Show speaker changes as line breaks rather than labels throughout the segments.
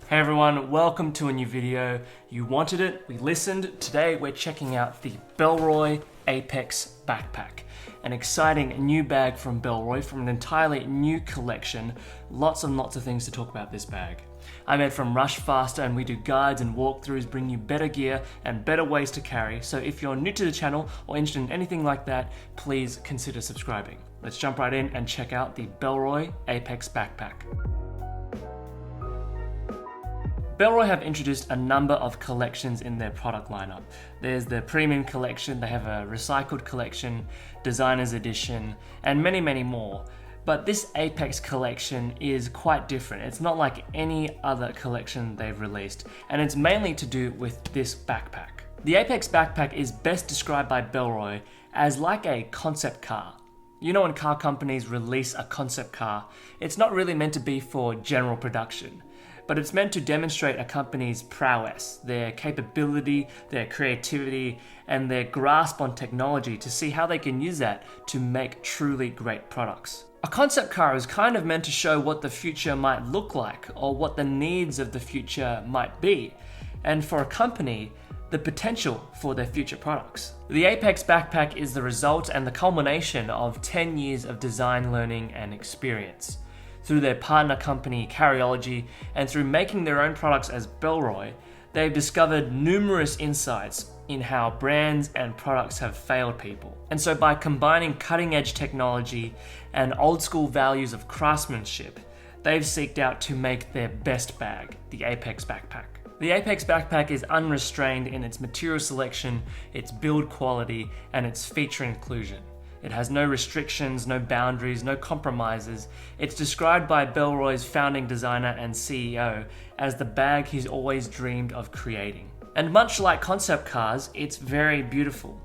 Hey everyone, welcome to a new video. You wanted it, we listened. Today we're checking out the Bellroy Apex Backpack. An exciting new bag from Bellroy from an entirely new collection. Lots and lots of things to talk about this bag. I made from Rushfaster and we do guides and walkthroughs, bring you better gear and better ways to carry. So if you're new to the channel or interested in anything like that, please consider subscribing. Let's jump right in and check out the Bellroy Apex Backpack. Bellroy have introduced a number of collections in their product lineup. There's the premium collection, they have a recycled collection, designer's edition, and many, many more. But this Apex collection is quite different. It's not like any other collection they've released, and it's mainly to do with this backpack. The Apex Backpack is best described by Bellroy as like a concept car. You know, when car companies release a concept car, it's not really meant to be for general production, but it's meant to demonstrate a company's prowess, their capability, their creativity, and their grasp on technology to see how they can use that to make truly great products. A concept car is kind of meant to show what the future might look like or what the needs of the future might be, and for a company, the potential for their future products. The Apex Backpack is the result and the culmination of 10 years of design learning and experience. Through their partner company, Carryology, and through making their own products as Bellroy, they've discovered numerous insights in how brands and products have failed people. And so by combining cutting-edge technology and old-school values of craftsmanship, they've seeked out to make their best bag, the Apex Backpack. The Apex Backpack is unrestrained in its material selection, its build quality, and its feature inclusion. It has no restrictions, no boundaries, no compromises. It's described by Bellroy's founding designer and CEO as the bag he's always dreamed of creating. And much like concept cars, it's very beautiful.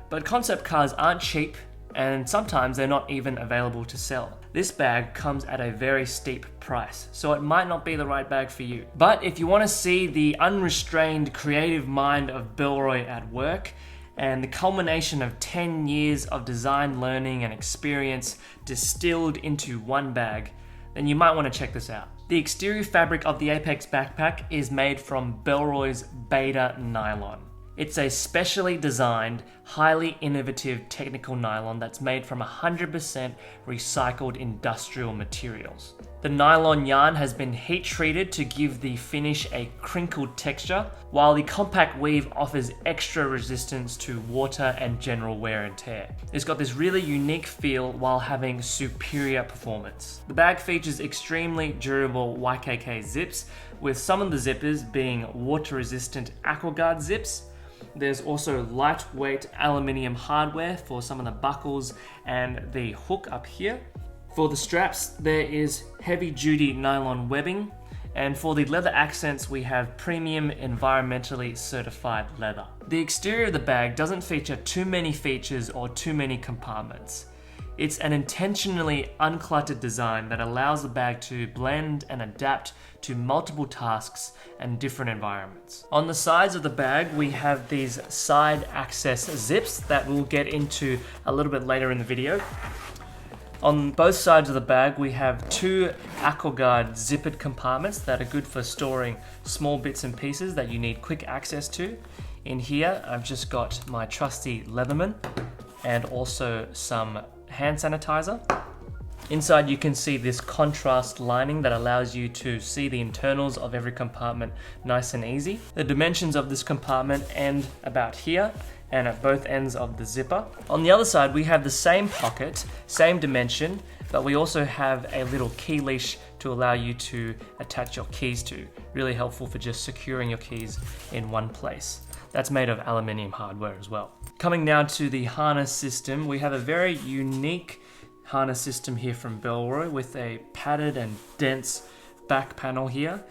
But concept cars aren't cheap, and sometimes they're not even available to sell. This bag comes at a very steep price, so it might not be the right bag for you. But if you want to see the unrestrained creative mind of Bellroy at work, and the culmination of 10 years of design learning and experience distilled into one bag, then you might want to check this out. The exterior fabric of the Apex Backpack is made from Bellroy's Beta nylon. It's a specially designed, highly innovative technical nylon that's made from 100% recycled industrial materials. The nylon yarn has been heat treated to give the finish a crinkled texture, while the compact weave offers extra resistance to water and general wear and tear. It's got this really unique feel while having superior performance. The bag features extremely durable YKK zips, with some of the zippers being water-resistant AquaGuard zips. There's also lightweight aluminium hardware for some of the buckles and the hook up here. For the straps, there is heavy-duty nylon webbing, and for the leather accents, we have premium environmentally certified leather. The exterior of the bag doesn't feature too many features or too many compartments. It's an intentionally uncluttered design that allows the bag to blend and adapt to multiple tasks and different environments. On the sides of the bag, we have these side access zips that we'll get into a little bit later in the video. On both sides of the bag, we have two AquaGuard zippered compartments that are good for storing small bits and pieces that you need quick access to. In here, I've just got my trusty Leatherman and also some hand sanitizer. Inside you can see this contrast lining that allows you to see the internals of every compartment nice and easy. The dimensions of this compartment end about here and at both ends of the zipper. On the other side we have the same pocket, same dimension, but we also have a little key leash to allow you to attach your keys to. Really helpful for just securing your keys in one place. That's made of aluminium hardware as well. Coming now to the harness system, we have a very unique harness system here from Bellroy with a padded and dense back panel here,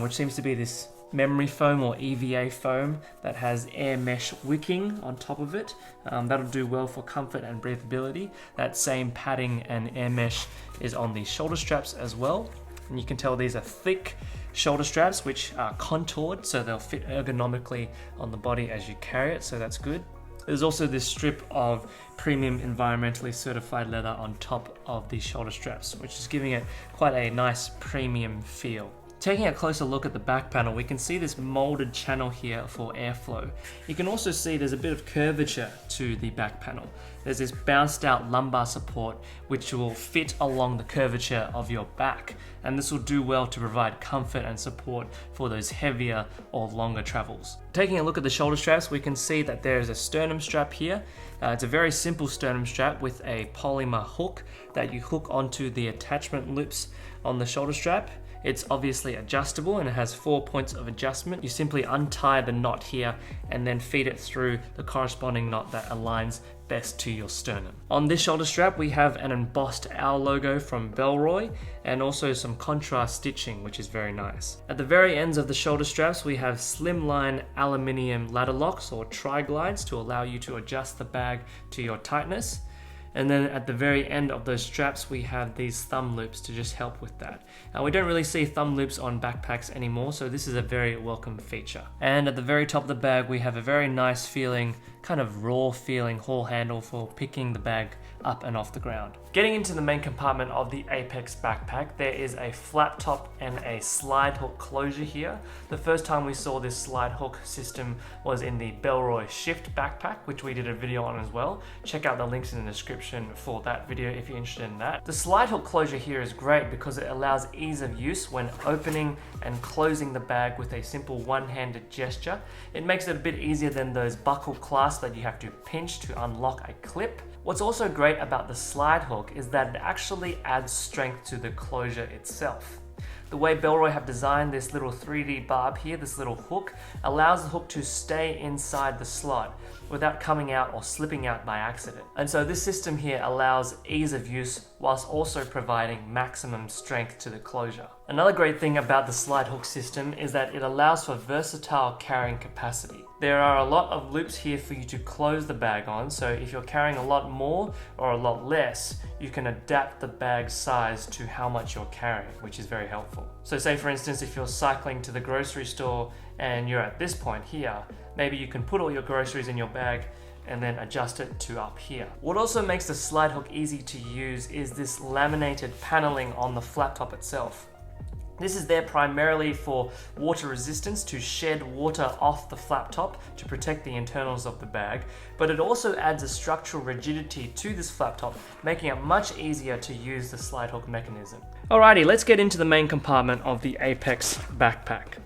which seems to be this memory foam or EVA foam that has air mesh wicking on top of it. That'll do well for comfort and breathability. That same padding and air mesh is on the shoulder straps as well. And you can tell these are thick shoulder straps which are contoured so they'll fit ergonomically on the body as you carry it, so that's good. There's also this strip of premium environmentally certified leather on top of the shoulder straps, which is giving it quite a nice premium feel. Taking a closer look at the back panel, we can see this molded channel here for airflow. You can also see there's a bit of curvature to the back panel. There's this bounced out lumbar support which will fit along the curvature of your back, and this will do well to provide comfort and support for those heavier or longer travels. Taking a look at the shoulder straps, we can see that there's a sternum strap here. It's a very simple sternum strap with a polymer hook that you hook onto the attachment loops on the shoulder strap. It's obviously adjustable and it has 4 points of adjustment. You simply untie the knot here and then feed it through the corresponding knot that aligns best to your sternum. On this shoulder strap, we have an embossed owl logo from Bellroy and also some contrast stitching, which is very nice. At the very ends of the shoulder straps, we have slimline aluminium ladder locks or tri-glides to allow you to adjust the bag to your tightness. And then at the very end of those straps, we have these thumb loops to just help with that. We don't really see thumb loops on backpacks anymore, so this is a very welcome feature. And at the very top of the bag, we have a very nice feeling, kind of raw feeling haul handle for picking the bag up and off the ground. Getting into the main compartment of the Apex backpack, there is a flat top and a slide hook closure here. The first time we saw this slide hook system was in the Bellroy Shift backpack, which we did a video on as well. Check out the links in the description for that video if you're interested in that. The slide hook closure here is great because it allows ease of use when opening and closing the bag with a simple one-handed gesture. It makes it a bit easier than those buckle clasps that you have to pinch to unlock a clip. What's also great about the slide hook is that it actually adds strength to the closure itself. The way Bellroy have designed this little 3D barb here, this little hook, allows the hook to stay inside the slot without coming out or slipping out by accident. And so this system here allows ease of use whilst also providing maximum strength to the closure. Another great thing about the slide hook system is that it allows for versatile carrying capacity. There are a lot of loops here for you to close the bag on, so if you're carrying a lot more or a lot less, you can adapt the bag size to how much you're carrying, which is very helpful. So say for instance, if you're cycling to the grocery store and you're at this point here, maybe you can put all your groceries in your bag and then adjust it to up here. What also makes the slide hook easy to use is this laminated paneling on the flat top itself. This is there primarily for water resistance, to shed water off the flap top to protect the internals of the bag, but it also adds a structural rigidity to this flap top, making it much easier to use the slide hook mechanism. Alrighty, let's get into the main compartment of the Apex backpack.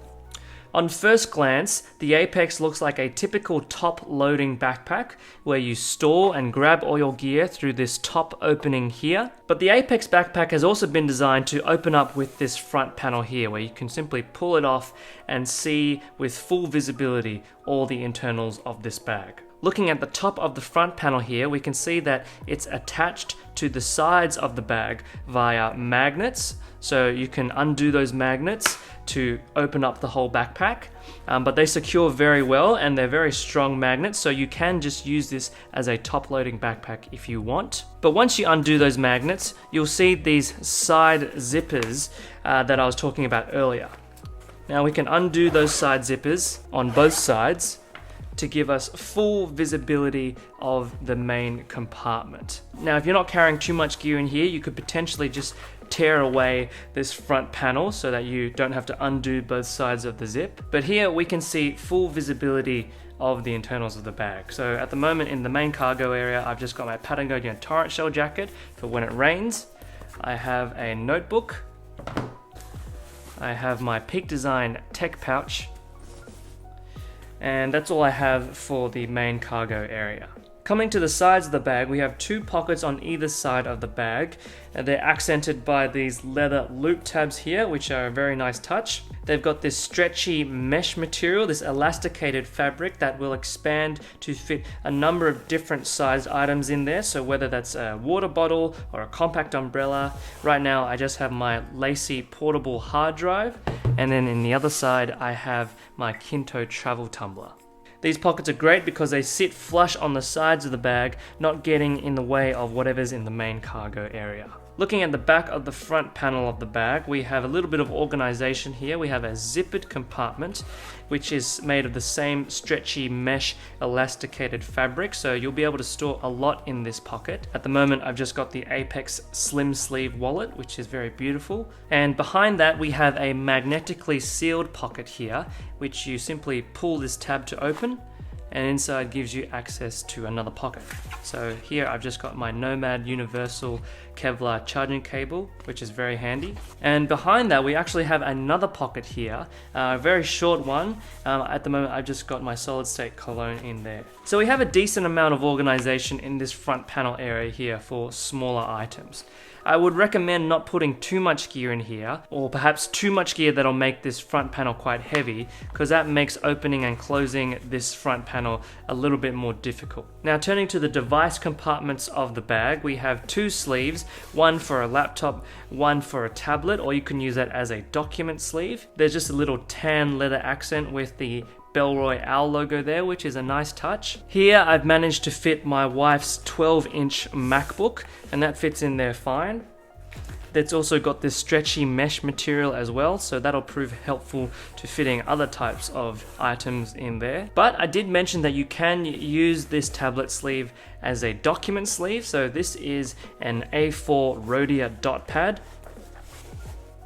On first glance, the Apex looks like a typical top-loading backpack where you store and grab all your gear through this top opening here. But the Apex backpack has also been designed to open up with this front panel here where you can simply pull it off and see with full visibility all the internals of this bag. Looking at the top of the front panel here, we can see that it's attached to the sides of the bag via magnets. So you can undo those magnets to open up the whole backpack, but they secure very well and they're very strong magnets, so you can just use this as a top-loading backpack if you want. But once you undo those magnets, you'll see these side zippers that I was talking about earlier. Now we can undo those side zippers on both sides to give us full visibility of the main compartment. Now if you're not carrying too much gear in here, you could potentially just tear away this front panel so that you don't have to undo both sides of the zip. But here we can see full visibility of the internals of the bag. So at the moment in the main cargo area, I've just got my Patagonia torrent shell jacket for when it rains. I have a notebook. I have my Peak Design tech pouch. And that's all I have for the main cargo area. Coming to the sides of the bag, we have two pockets on either side of the bag. They're accented by these leather loop tabs here, which are a very nice touch. They've got this stretchy mesh material, this elasticated fabric that will expand to fit a number of different sized items in there. So whether that's a water bottle or a compact umbrella. Right now, I just have my lacy portable hard drive. And then in the other side, I have my Kinto travel tumbler. These pockets are great because they sit flush on the sides of the bag, not getting in the way of whatever's in the main cargo area. Looking at the back of the front panel of the bag, we have a little bit of organization here. We have a zippered compartment, which is made of the same stretchy mesh elasticated fabric, so you'll be able to store a lot in this pocket. At the moment, I've just got the Apex slim sleeve wallet, which is very beautiful. And behind that, we have a magnetically sealed pocket here, which you simply pull this tab to open, and inside gives you access to another pocket. So here I've just got my Nomad Universal Kevlar charging cable, which is very handy. And behind that we actually have another pocket here, a very short one. At the moment I've just got my solid state cologne in there. So we have a decent amount of organization in this front panel area here for smaller items. I would recommend not putting too much gear in here, or perhaps too much gear that'll make this front panel quite heavy, because that makes opening and closing this front panel a little bit more difficult. Now turning to the device compartments of the bag, we have two sleeves, one for a laptop, one for a tablet, or you can use that as a document sleeve. There's just a little tan leather accent with the Bellroy Owl logo there, which is a nice touch. Here I've managed to fit my wife's 12-inch MacBook, and that fits in there fine. That's also got this stretchy mesh material as well, so that'll prove helpful to fitting other types of items in there. But I did mention that you can use this tablet sleeve as a document sleeve, so this is an A4 Rhodia dot pad,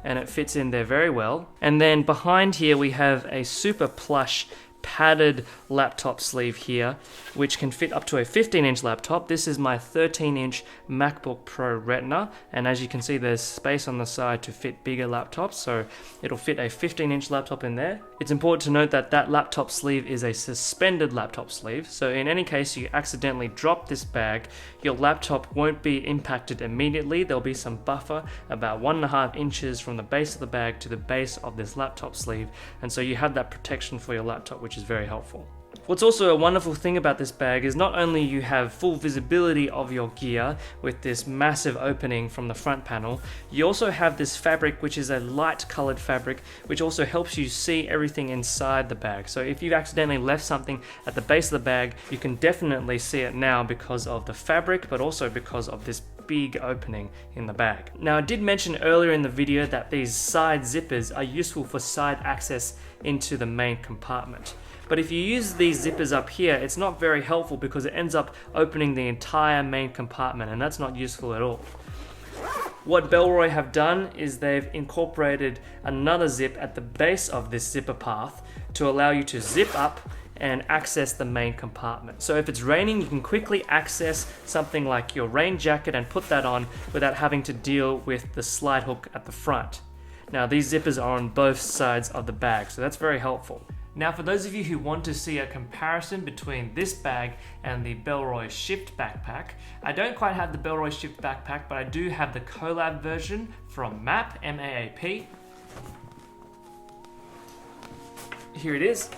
and it fits in there very well. And then behind here we have a super plush padded laptop sleeve here, which can fit up to a 15-inch laptop. This is my 13-inch MacBook Pro Retina, and as you can see there's space on the side to fit bigger laptops, so it'll fit a 15-inch laptop in there. It's important to note that that laptop sleeve is a suspended laptop sleeve, so in any case you accidentally drop this bag, your laptop won't be impacted immediately. There'll be some buffer about 1.5 inches from the base of the bag to the base of this laptop sleeve, and so you have that protection for your laptop, which is very helpful. What's also a wonderful thing about this bag is not only you have full visibility of your gear with this massive opening from the front panel, you also have this fabric, which is a light colored fabric, which also helps you see everything inside the bag. So if you've accidentally left something at the base of the bag, you can definitely see it now because of the fabric, but also because of this big opening in the bag. Now I did mention earlier in the video that these side zippers are useful for side access into the main compartment. But if you use these zippers up here, it's not very helpful because it ends up opening the entire main compartment, and that's not useful at all. What Bellroy have done is they've incorporated another zip at the base of this zipper path to allow you to zip up and access the main compartment. So if it's raining, you can quickly access something like your rain jacket and put that on without having to deal with the slide hook at the front. Now these zippers are on both sides of the bag, so that's very helpful. Now for those of you who want to see a comparison between this bag and the Bellroy Shift Backpack, I don't quite have the Bellroy Shift Backpack, but I do have the collab version from MAP, M-A-A-P. Here it is.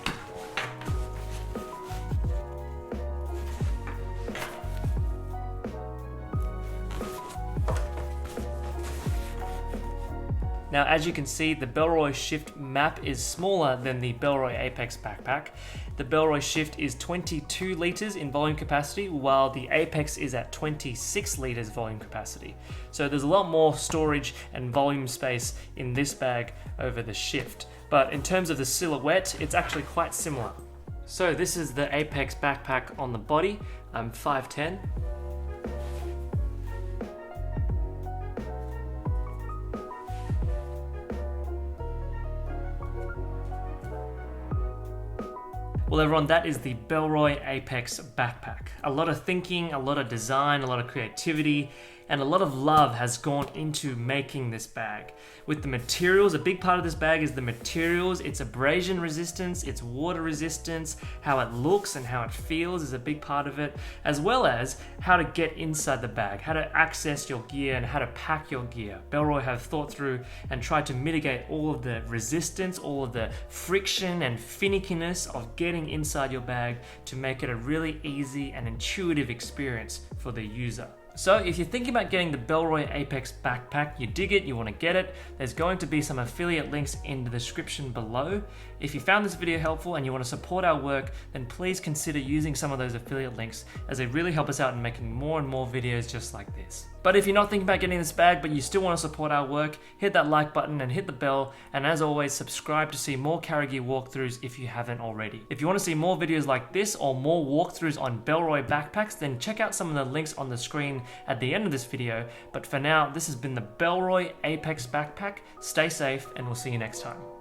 Now, as you can see, the Bellroy Shift Map is smaller than the Bellroy Apex Backpack. The Bellroy Shift is 22 litres in volume capacity, while the Apex is at 26 litres volume capacity. So there's a lot more storage and volume space in this bag over the Shift. But in terms of the silhouette, it's actually quite similar. So this is the Apex Backpack on the body. I'm 5'10". Well everyone, that is the Bellroy Apex Backpack. A lot of thinking, a lot of design, a lot of creativity, and a lot of love has gone into making this bag. With the materials, a big part of this bag is the materials, its abrasion resistance, its water resistance, how it looks and how it feels is a big part of it, as well as how to get inside the bag, how to access your gear and how to pack your gear. Bellroy have thought through and tried to mitigate all of the resistance, all of the friction and finickiness of getting inside your bag to make it a really easy and intuitive experience for the user. So if you're thinking about getting the Bellroy Apex Backpack, you dig it, you want to get it, there's going to be some affiliate links in the description below. If you found this video helpful and you want to support our work, then please consider using some of those affiliate links as they really help us out in making more and more videos just like this. But if you're not thinking about getting this bag, but you still want to support our work, hit that like button and hit the bell. And as always, subscribe to see more Cara Gear walkthroughs if you haven't already. If you want to see more videos like this or more walkthroughs on Bellroy backpacks, then check out some of the links on the screen at the end of this video. But for now, this has been the Bellroy Apex Backpack. Stay safe, and we'll see you next time.